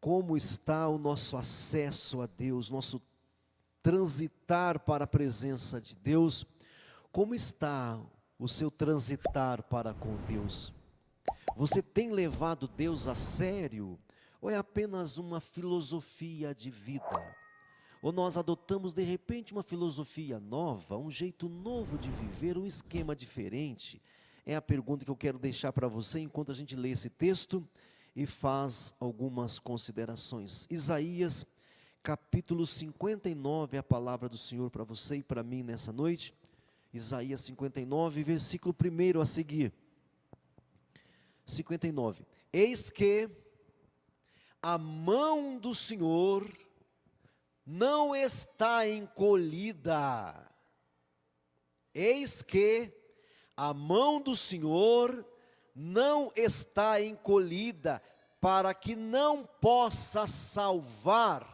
como está o nosso acesso a Deus, nosso transitar para a presença de Deus. Como está o seu transitar para com Deus? Você tem levado Deus a sério? Ou é apenas uma filosofia de vida? Ou nós adotamos de repente uma filosofia nova, um jeito novo de viver, um esquema diferente? É a pergunta que eu quero deixar para você enquanto a gente lê esse texto e faz algumas considerações. Isaías capítulo 59, é a palavra do Senhor para você e para mim nessa noite. Isaías 59, versículo 1 a seguir. 59. Eis que a mão do Senhor não está encolhida. Eis que a mão do Senhor não está encolhida, para que não possa salvar,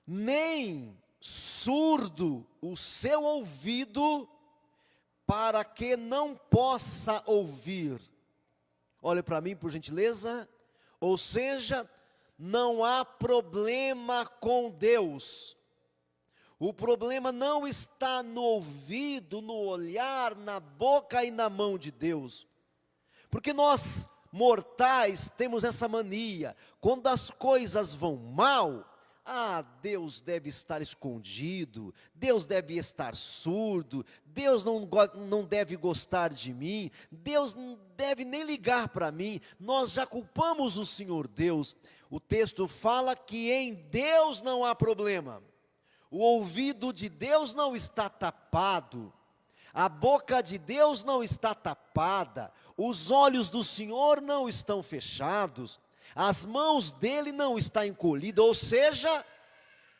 nem surdo o seu ouvido, para que não possa ouvir. Olhe para mim, por gentileza. Ou seja, não há problema com Deus. O problema não está no ouvido, no olhar, na boca e na mão de Deus. Porque nós, mortais, temos essa mania. Quando as coisas vão mal, Deus deve estar escondido, Deus deve estar surdo, Deus não deve gostar de mim, Deus não deve nem ligar para mim. Nós já culpamos o Senhor Deus. O texto fala que em Deus não há problema. O ouvido de Deus não está tapado, a boca de Deus não está tapada, os olhos do Senhor não estão fechados, as mãos dele não estão encolhidas. Ou seja,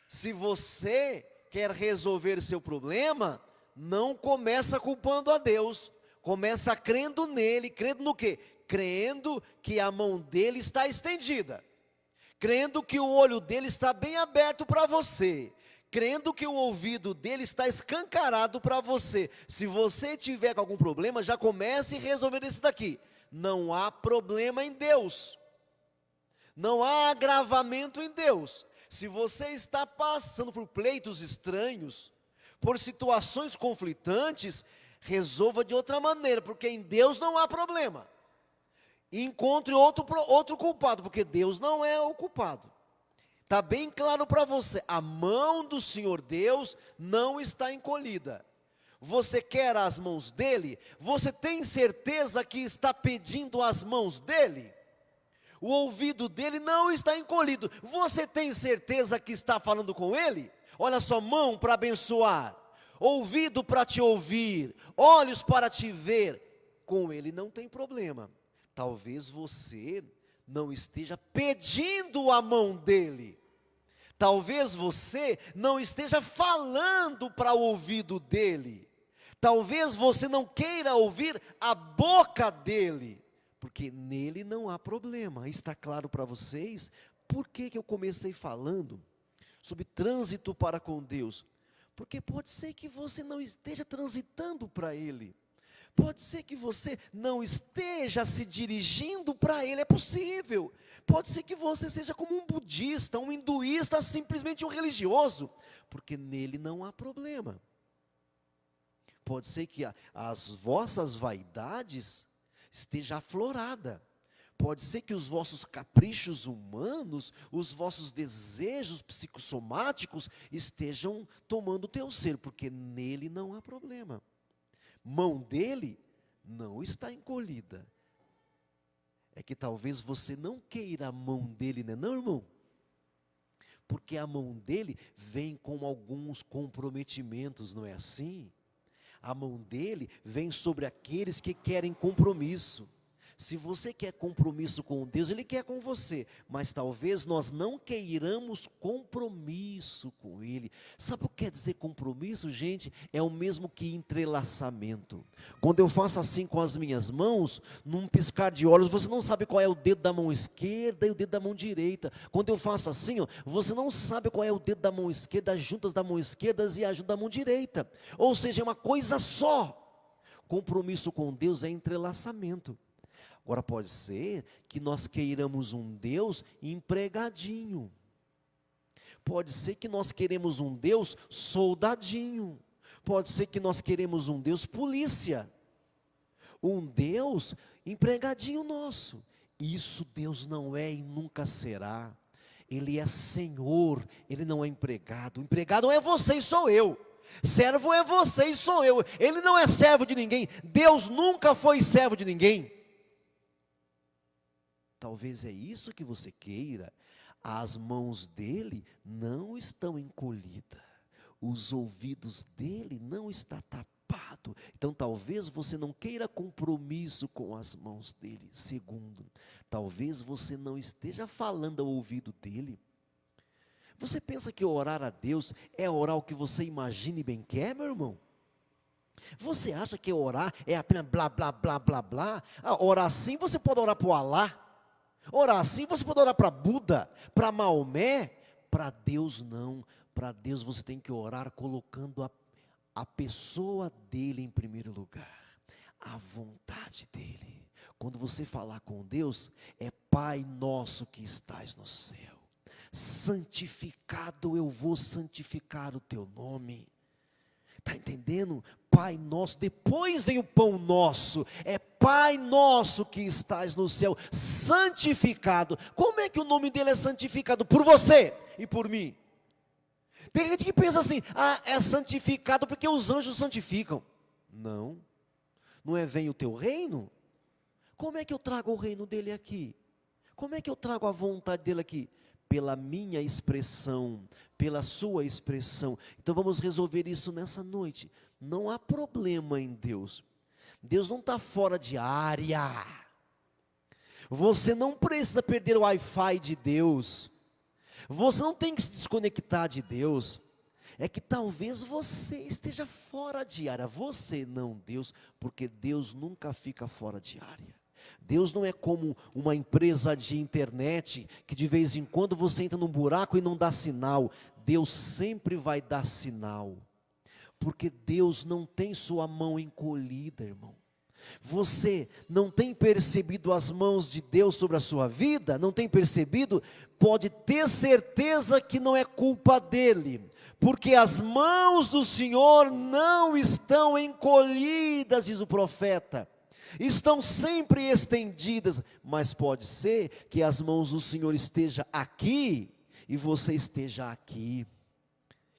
se você quer resolver seu problema, não começa culpando a Deus, começa crendo nele. Crendo no quê? Crendo que a mão dele está estendida, crendo que o olho dele está bem aberto para você, crendo que o ouvido dele está escancarado para você. Se você tiver com algum problema, já comece a resolver isso daqui. Não há problema em Deus, não há agravamento em Deus. Se você está passando por pleitos estranhos, por situações conflitantes, resolva de outra maneira, porque em Deus não há problema. Encontre outro culpado, porque Deus não é o culpado. Está bem claro para você, a mão do Senhor Deus não está encolhida. Você quer as mãos dele? Você tem certeza que está pedindo as mãos dele? O ouvido dele não está encolhido. Você tem certeza que está falando com ele? Olha só, mão para abençoar, ouvido para te ouvir, olhos para te ver. Com ele não tem problema. Talvez você não esteja pedindo a mão dele. Talvez você não esteja falando para o ouvido dele. Talvez você não queira ouvir a boca dele, porque nele não há problema. Está claro para vocês por que eu comecei falando sobre trânsito para com Deus? Porque pode ser que você não esteja transitando para ele, pode ser que você não esteja se dirigindo para ele, é possível. Pode ser que você seja como um budista, um hinduísta, simplesmente um religioso, porque nele não há problema. Pode ser que as vossas vaidades esteja aflorada. Pode ser que os vossos caprichos humanos, os vossos desejos psicossomáticos estejam tomando o teu ser, porque nele não há problema. Mão dele não está encolhida. É que talvez você não queira a mão dele, né, não, irmão? Porque a mão dele vem com alguns comprometimentos, não é assim? A mão dele vem sobre aqueles que querem compromisso. Se você quer compromisso com Deus, Ele quer com você, mas talvez nós não queiramos compromisso com Ele. Sabe o que quer dizer compromisso, gente? É o mesmo que entrelaçamento. Quando eu faço assim com as minhas mãos, num piscar de olhos, você não sabe qual é o dedo da mão esquerda e o dedo da mão direita. Quando eu faço assim, você não sabe qual é o dedo da mão esquerda, as juntas da mão esquerda e a junta da mão direita. Ou seja, é uma coisa só. Compromisso com Deus é entrelaçamento. Agora pode ser que nós queiramos um Deus empregadinho. Pode ser que nós queremos um Deus soldadinho. Pode ser que nós queremos um Deus polícia. Um Deus empregadinho nosso. Isso Deus não é e nunca será. Ele é Senhor, Ele não é empregado. O empregado é você e sou eu. Servo é você e sou eu. Ele não é servo de ninguém. Deus nunca foi servo de ninguém. Talvez é isso que você queira. As mãos dele não estão encolhidas. Os ouvidos dele não estão tapados. Então talvez você não queira compromisso com as mãos dele. Segundo, talvez você não esteja falando ao ouvido dele. Você pensa que orar a Deus é orar o que você imagina e bem quer, meu irmão? Você acha que orar é apenas blá, blá, blá, blá, blá? Orar assim você pode orar para o Alá. Orar assim você pode orar para Buda, para Maomé. Para Deus não. Para Deus você tem que orar colocando a pessoa dele em primeiro lugar. A vontade dele. Quando você falar com Deus, é Pai nosso que estás no céu. Santificado eu vou santificar o teu nome. Está entendendo? Pai nosso, depois vem o pão nosso. É Pai nosso que estás no céu, santificado. Como é que o nome dele é santificado? Por você e por mim. Tem gente que pensa assim, é santificado porque os anjos santificam. Não, não é vem o teu reino? Como é que eu trago o reino dele aqui? Como é que eu trago a vontade dele aqui? Pela minha expressão, pela sua expressão. Então vamos resolver isso nessa noite. Não há problema em Deus. Deus não está fora de área. Você não precisa perder o Wi-Fi de Deus. Você não tem que se desconectar de Deus. É que talvez você esteja fora de área. Você não, Deus, porque Deus nunca fica fora de área. Deus não é como uma empresa de internet, que de vez em quando você entra num buraco e não dá sinal. Deus sempre vai dar sinal, porque Deus não tem sua mão encolhida, irmão. Você não tem percebido as mãos de Deus sobre a sua vida? Não tem percebido? Pode ter certeza que não é culpa dele, porque as mãos do Senhor não estão encolhidas, diz o profeta. Estão sempre estendidas, mas pode ser que as mãos do Senhor estejam aqui e você esteja aqui.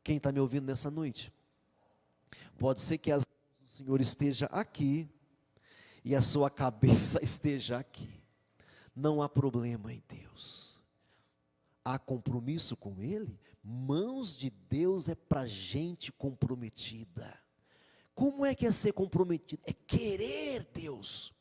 Quem está me ouvindo nessa noite? Pode ser que as mãos do Senhor estejam aqui e a sua cabeça esteja aqui. Não há problema em Deus. Há compromisso com Ele? Mãos de Deus é para gente comprometida. Como é que é ser comprometido? É querer Deus,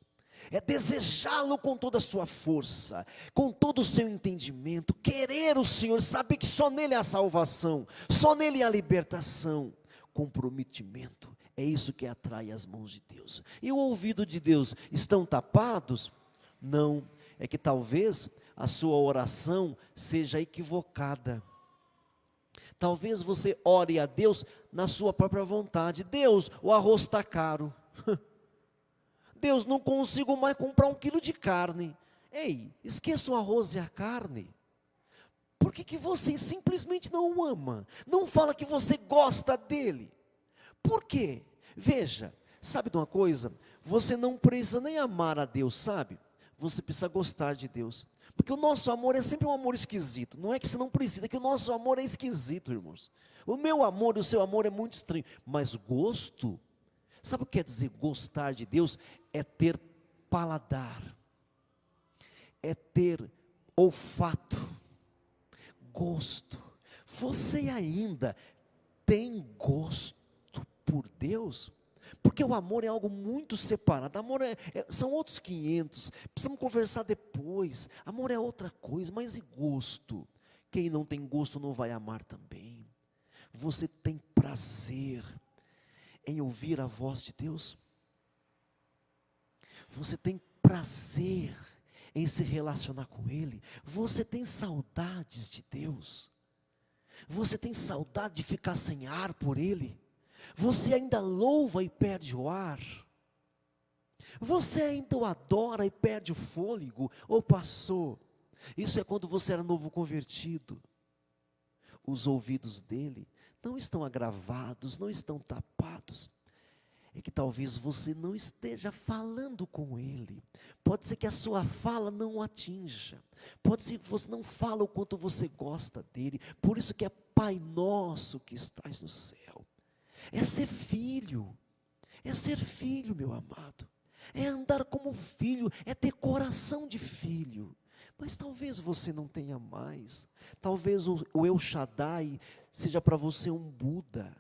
é desejá-lo com toda a sua força, com todo o seu entendimento, querer o Senhor, saber que só nele há a salvação, só nele há a libertação. Comprometimento, é isso que atrai as mãos de Deus. E o ouvido de Deus, estão tapados? Não, é que talvez a sua oração seja equivocada. Talvez você ore a Deus na sua própria vontade. Deus, o arroz está caro. Deus, não consigo mais comprar 1 quilo de carne. Ei, esqueça o arroz e a carne. Por que você simplesmente não o ama? Não fala que você gosta dele. Por quê? Veja, sabe de uma coisa? Você não precisa nem amar a Deus, sabe? Você precisa gostar de Deus. Porque o nosso amor é sempre um amor esquisito. Não é que você não precisa, é que o nosso amor é esquisito, irmãos. O meu amor e o seu amor é muito estranho. Mas gosto, sabe o que quer dizer gostar de Deus? É ter paladar. É ter olfato. Gosto. Você ainda tem gosto por Deus? Porque o amor é algo muito separado. Amor são outros 500. Precisamos conversar depois. Amor é outra coisa. Mas e gosto? Quem não tem gosto não vai amar também. Você tem prazer em ouvir a voz de Deus? Você tem prazer em se relacionar com Ele? Você tem saudades de Deus? Você tem saudade de ficar sem ar por Ele? Você ainda louva e perde o ar? Você ainda o adora e perde o fôlego ou passou? Isso é quando você era novo convertido. Os ouvidos dele não estão agravados, não estão tapados. É que talvez você não esteja falando com ele. Pode ser que a sua fala não o atinja. Pode ser que você não fala o quanto você gosta dele. Por isso que é Pai nosso que estás no céu. É ser filho. É ser filho, meu amado. É andar como filho, é ter coração de filho. Mas talvez você não tenha mais. Talvez o El Shaddai seja para você um Buda.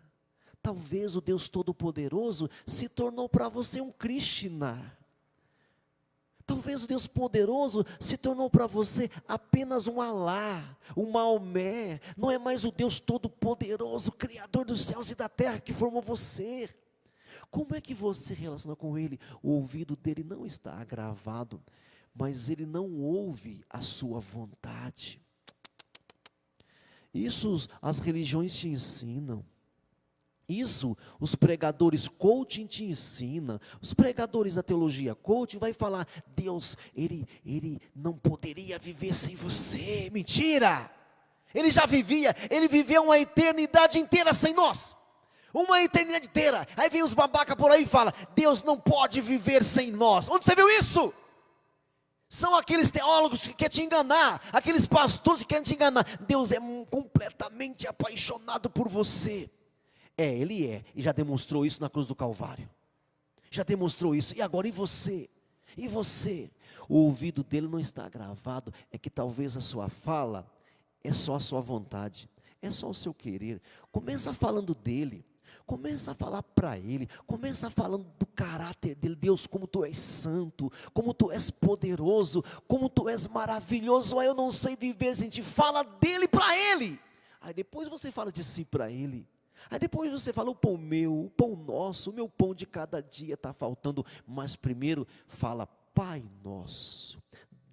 Talvez o Deus Todo-Poderoso se tornou para você um Krishna. Talvez o Deus Poderoso se tornou para você apenas um Alá, um Maomé. Não é mais o Deus Todo-Poderoso, Criador dos céus e da terra que formou você. Como é que você relaciona com Ele? O ouvido dele não está agravado, mas ele não ouve a sua vontade. Isso as religiões te ensinam. Isso os pregadores coaching te ensinam. Os pregadores da teologia coaching vai falar: Deus, ele não poderia viver sem você. Mentira! Ele já vivia, ele viveu uma eternidade inteira sem nós. Uma eternidade inteira. Aí vem os babaca por aí e fala: Deus não pode viver sem nós. Onde você viu isso? São aqueles teólogos que querem te enganar, aqueles pastores que querem te enganar. Deus é completamente apaixonado por você. Ele é, e já demonstrou isso na cruz do Calvário. Já demonstrou isso, e agora e você? E você? O ouvido dele não está agravado, é que talvez a sua fala é só a sua vontade, é só o seu querer. Começa falando dele, começa a falar para ele, começa falando do caráter dele. Deus, como tu és santo, como tu és poderoso, como tu és maravilhoso. Eu não sei viver sem ti. Fala dele para ele. Aí depois você fala de si para ele. Aí depois você fala: o pão meu, o pão nosso, o meu pão de cada dia está faltando. Mas primeiro fala: Pai nosso,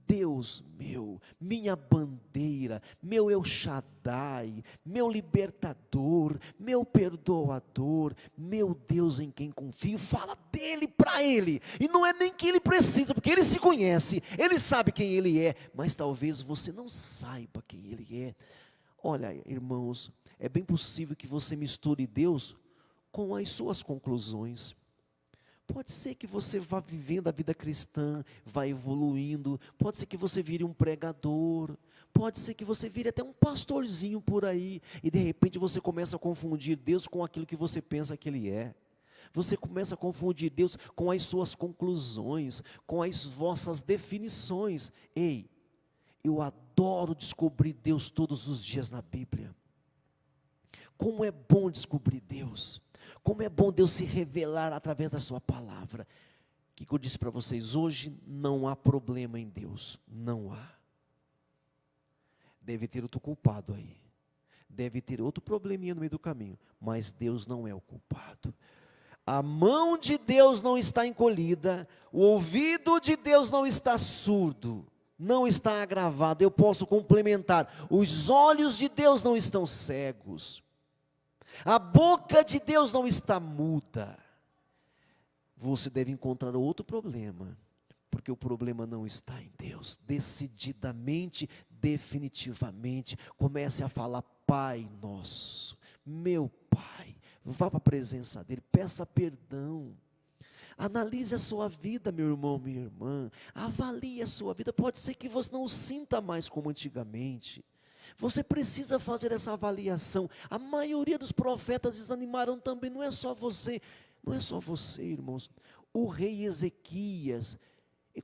Deus meu, minha bandeira, meu El Shaddai, meu libertador, meu perdoador, meu Deus em quem confio. Fala dele para ele. E não é nem que ele precisa, porque ele se conhece, ele sabe quem ele é, mas talvez você não saiba quem ele é. Olha, irmãos, é bem possível que você misture Deus com as suas conclusões. Pode ser que você vá vivendo a vida cristã, vá evoluindo. Pode ser que você vire um pregador. Pode ser que você vire até um pastorzinho por aí. E de repente você começa a confundir Deus com aquilo que você pensa que Ele é. Você começa a confundir Deus com as suas conclusões, com as vossas definições. Ei, eu adoro descobrir Deus todos os dias na Bíblia. Como é bom descobrir Deus. Como é bom Deus se revelar através da sua palavra. O que eu disse para vocês hoje? Não há problema em Deus. Não há. Deve ter outro culpado aí. Deve ter outro probleminha no meio do caminho. Mas Deus não é o culpado. A mão de Deus não está encolhida. O ouvido de Deus não está surdo. Não está agravado. Eu posso complementar. Os olhos de Deus não estão cegos. A boca de Deus não está muda. Você deve encontrar outro problema, porque o problema não está em Deus. Decididamente, definitivamente, comece a falar: Pai nosso, meu Pai. Vá para a presença dele, peça perdão. Analise a sua vida, meu irmão, minha irmã. Avalie a sua vida. Pode ser que você não sinta mais como antigamente. Você precisa fazer essa avaliação. A maioria dos profetas desanimaram também. Não é só você, irmãos. O rei Ezequias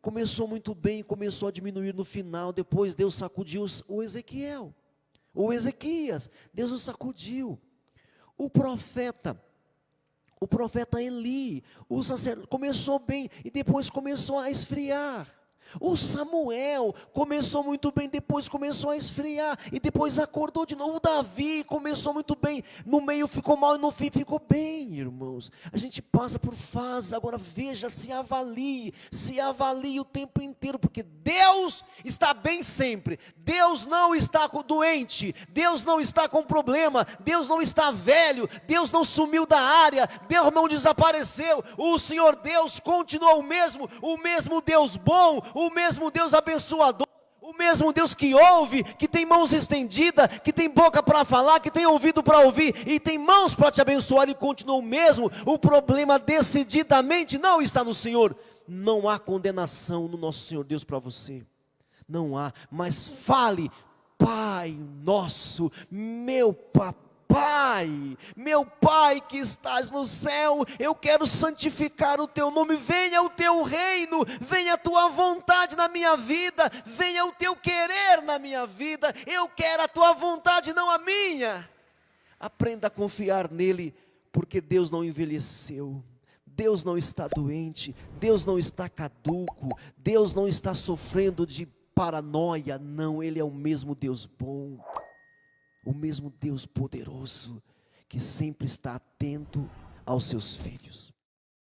começou muito bem, começou a diminuir no final. Depois Deus sacudiu o Ezequias, Deus o sacudiu. O profeta Eli, o sacerdote, começou bem e depois começou a esfriar. O Samuel começou muito bem, depois começou a esfriar, e depois acordou de novo. O Davi começou muito bem, no meio ficou mal e no fim ficou bem, irmãos. A gente passa por fases, agora veja, se avalie o tempo inteiro, porque Deus está bem sempre. Deus não está doente, Deus não está com problema, Deus não está velho, Deus não sumiu da área, Deus não desapareceu. O Senhor Deus continua o mesmo Deus bom, o mesmo Deus abençoador, o mesmo Deus que ouve, que tem mãos estendidas, que tem boca para falar, que tem ouvido para ouvir, e tem mãos para te abençoar, e continua o mesmo. O problema decididamente não está no Senhor. Não há condenação no nosso Senhor Deus para você, não há, mas fale: Pai nosso, meu papai, meu Pai que estás no céu, eu quero santificar o teu nome, venha o teu reino, venha a tua vontade na minha vida, venha o teu querer na minha vida, eu quero a tua vontade, não a minha. Aprenda a confiar nele, porque Deus não envelheceu, Deus não está doente, Deus não está caduco, Deus não está sofrendo de paranoia, não, Ele é o mesmo Deus bom, o mesmo Deus poderoso, que sempre está atento aos seus filhos.